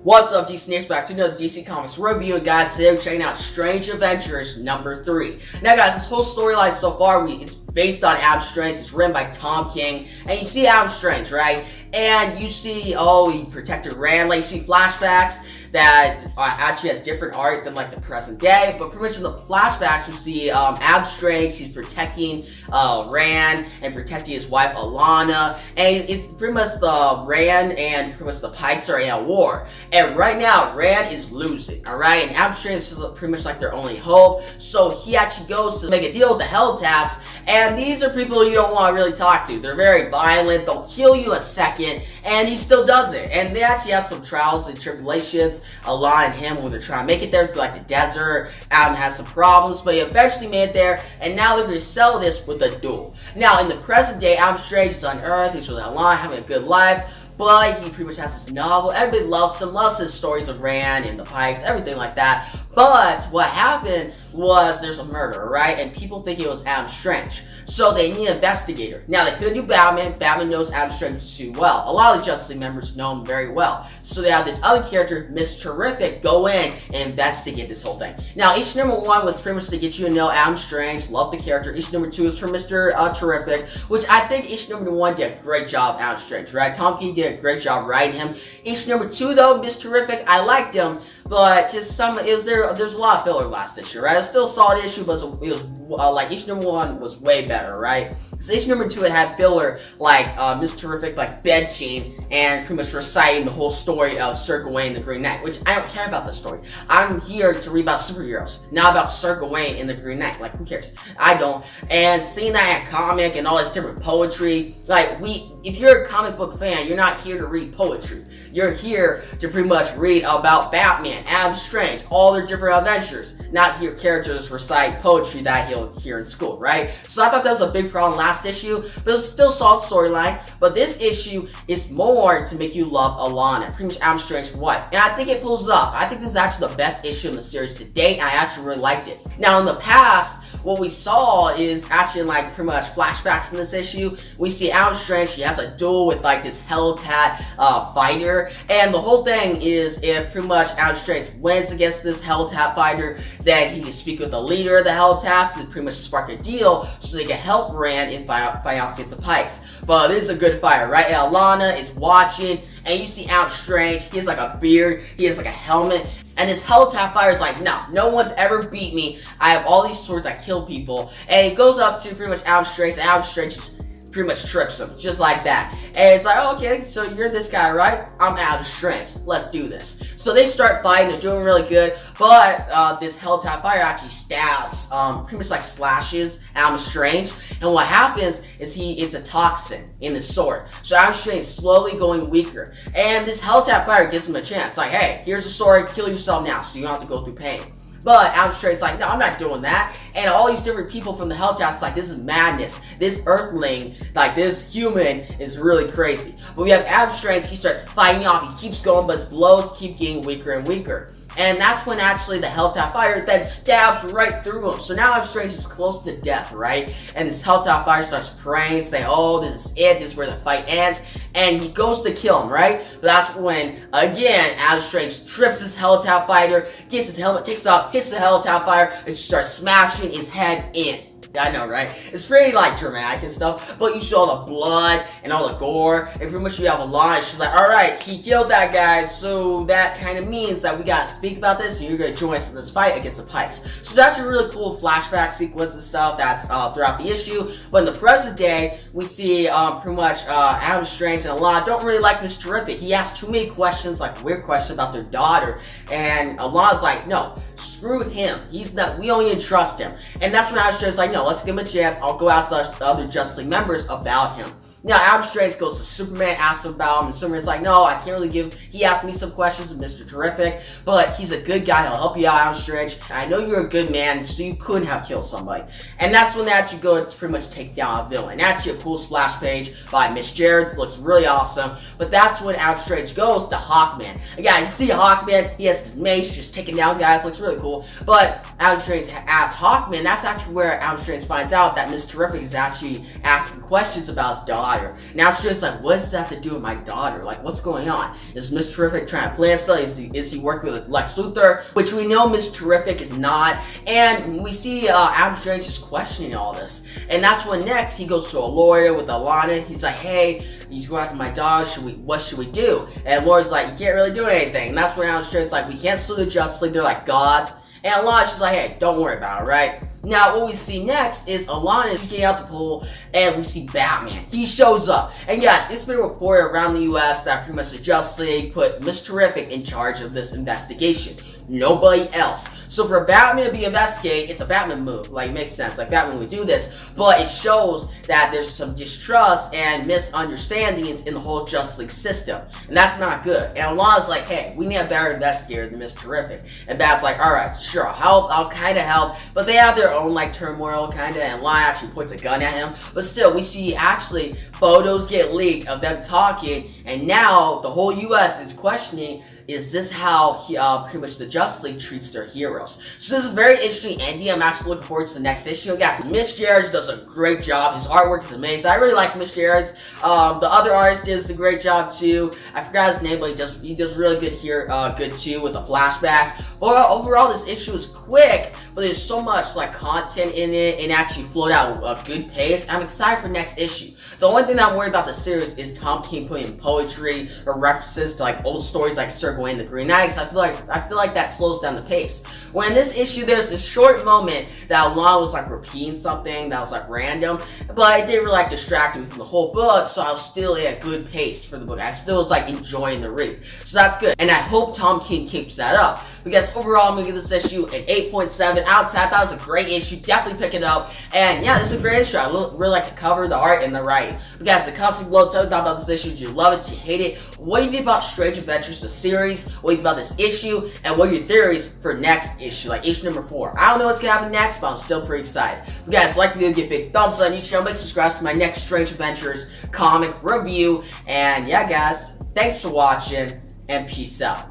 What's up, DC Natives? Back to another DC Comics review, guys. Today we're checking out Strange Adventures number 3. Now, guys, this whole storyline so far, it's based on Adam Strange. It's written by Tom King, and you see Adam Strange, right? And you see, he protected Rand. Like, you see flashbacks that actually has different art than like the present day, but pretty much in the flashbacks you see Adam Strange. He's protecting Rand and protecting his wife Alana, and it's pretty much the Rand and pretty much the Pikes are in a war, and right now Rand is losing, alright, and Adam Strange is pretty much like their only hope, so he actually goes to make a deal with the Helltats, and these are people you don't want to really talk to. They're very violent, they'll kill you a second, and he still does it, and they actually have some trials and tribulations. Alana and him when they're trying to make it there through like the desert. Adam has some problems, but he eventually made it there, and now they're going to settle this with a duel. Now, in the present day, Adam Strange is on Earth, he's with Alana, having a good life, but he pretty much has this novel. Everybody loves him, loves his stories of Rand and the Pikes, everything like that. But what happened was there's a murder, right? And people think it was Adam Strange. So they need an investigator. Now, they could do Batman. Batman knows Adam Strange too well. A lot of the Justice League members know him very well. So they have this other character, Miss Terrific, go in and investigate this whole thing. Now, issue number 1 was pretty much to get you to know Adam Strange, love the character. Issue number 2 is for Mr. Terrific, which I think issue number 1 did a great job Adam Strange, right? Tom King did a great job writing him. Issue number 2, though, Miss Terrific, I liked him, but just there's a lot of filler last issue, right? It was still a solid issue, but it was like issue number 1 was way better, right? So issue number 2, it had filler like Miss Terrific like benching and pretty much reciting the whole story of Sir Gawain the Green Knight, which I don't care about the story. I'm here to read about superheroes, not about Sir Gawain and the Green Knight. Like, who cares? I don't. And seeing that comic and all this different poetry, like if you're a comic book fan, you're not here to read poetry. You're here to pretty much read about Batman, Adam Strange, all their different adventures, not hear characters recite poetry that he'll hear in school, right? So I thought that was a big problem last issue, but it's still a solid storyline. But this issue is more to make you love Alana, pretty much Adam Strange's wife, and I think it pulls it off. I think this is actually the best issue in the series to date, and I actually really liked it. Now, in the past, what we saw is actually like pretty much flashbacks in this issue. We see Adam Strange, he has a duel with like this Hellcat fighter, and the whole thing is if pretty much Adam Strange wins against this Hellcat fighter, then he can speak with the leader of the Helltats and pretty much spark a deal so they can help Rand and fight off against the Pikes. But this is a good fight, right? And Alana is watching, and you see Adam Strange, he has like a beard, he has like a helmet, and this Hellcat fighter is like, no one's ever beat me. I have all these swords, I kill people. And he goes up to pretty much Adam Strange, and Adam Strange just pretty much trips him, just like that. And it's like, oh, okay, so you're this guy, right? I'm Adam Strange. Let's do this. So they start fighting, they're doing really good, but this Hellcat fighter actually stabs, pretty much like slashes Adam Strange, and what happens is it's a toxin in the sword. So Adam Strange is slowly going weaker, and this Hellcat fighter gives him a chance, like, hey, here's a sword, kill yourself now, so you don't have to go through pain. But Adam Strange's like, no, I'm not doing that. And all these different people from the Helltats like, this is madness. This Earthling, like this human, is really crazy. But we have Adam Strange, he starts fighting off, he keeps going, but his blows keep getting weaker and weaker. And that's when actually the Helltat fighter then stabs right through him. So now Adam Strange is close to death, right? And this Helltat fighter starts praying, saying, oh, this is it, this is where the fight ends. And he goes to kill him, right? But that's when, again, Adam Strange trips his Helltat fighter, gets his helmet, takes it off, hits the Helltat fighter, and starts smashing his head in. I know, right? It's pretty, like, dramatic and stuff, but you see all the blood and all the gore, and pretty much you have a line, she's like, alright, he killed that guy, so that kind of means that we gotta speak about this, and you're gonna join us in this fight against the Pikes. So that's a really cool flashback sequence and stuff that's throughout the issue, but in the present day, we see pretty much Adam Strange and Alana don't really like Miss Terrific. He asks too many questions, like weird questions about their daughter, and Alana's like, no, screw him. He's not, we don't even trust him. And that's when Adam Strange's like, no, let's give him a chance. I'll go ask the other Justice League members about him. Now, Adam Strange goes to Superman, asks about him, and Superman's like, no, I can't really give, he asked me some questions of Mr. Terrific, but he's a good guy, he'll help you out, Adam Strange. I know you're a good man, so you couldn't have killed somebody. And that's when they actually go to pretty much take down a villain. Actually, a cool splash page by Mitch Gerads, looks really awesome, but that's when Adam Strange goes to Hawkman. Again, you see Hawkman, he has his mace just taking down guys, looks really cool, but Adam Strange asks Hawkman, that's actually where Adam Strange finds out that Miss Terrific is actually asking questions about his dog, daughter. Now Strange's like, what does that have to do with my daughter? Like, what's going on? Is Miss Terrific trying to plan stuff? Is he working with Lex Luthor? Which we know Miss Terrific is not. And we see Adam Strange just questioning all this. And that's when next he goes to a lawyer with Alana. He's like, hey, he's going after my dog. What should we do? And Laura's like, you can't really do anything. And that's when Adam Strange's like, we can't sue the Justice League. They're like gods. And Alana, she's like, hey, don't worry about it, right? Now, what we see next is Alana is getting out the pool, and we see Batman. He shows up. And yes, it's been reported around the US that pretty much the Justice League put Miss Terrific in charge of this investigation. Nobody else. So for Batman to be investigated, it's a Batman move. Like, it makes sense. Like, Batman would do this. But it shows that there's some distrust and misunderstandings in the whole Justice League system. And that's not good. And Alana's like, hey, we need a better investigator than Miss Terrific. And Bat's like, alright, sure, I'll kind of help. But they have their own, like, turmoil, kind of. And Alana actually points a gun at him. But still, we see actually photos get leaked of them talking. And now the whole US is questioning, is this how pretty much the Justice League treats their heroes? So this is a very interesting ending. I'm actually looking forward to the next issue. Guys, Mitch Gerads does a great job. His artwork is amazing. I really like Mitch Gerads. The other artist does a great job too. I forgot his name, but he does really good here, good too with the flashbacks. But overall, this issue is quick, but there's so much like content in it and actually flowed out a good pace. I'm excited for next issue. The only thing I'm worried about the series is Tom King putting in poetry or references to like old stories like Circle and the Green Knight. I feel like that slows down the pace. When in this issue, there's this short moment that Alana was like repeating something that was like random, but it didn't really like distract me from the whole book, so I was still at a good pace for the book. I still was like enjoying the read. So that's good. And I hope Tom King keeps that up. Because overall, I'm going to give this issue an 8.7 out of 10. I thought it was a great issue. Definitely pick it up. And yeah, this is a great issue. I really like the cover, the art, and the writing. But guys, the comments below, tell me about this issue. Did you love it? Did you hate it? What do you think about Strange Adventures, the series? What do you think about this issue? And what are your theories for next issue, like issue number 4? I don't know what's going to happen next, but I'm still pretty excited. But guys, like the video, give a big thumbs up on YouTube channel. Make subscribe to my next Strange Adventures comic review. And yeah, guys, thanks for watching, and peace out.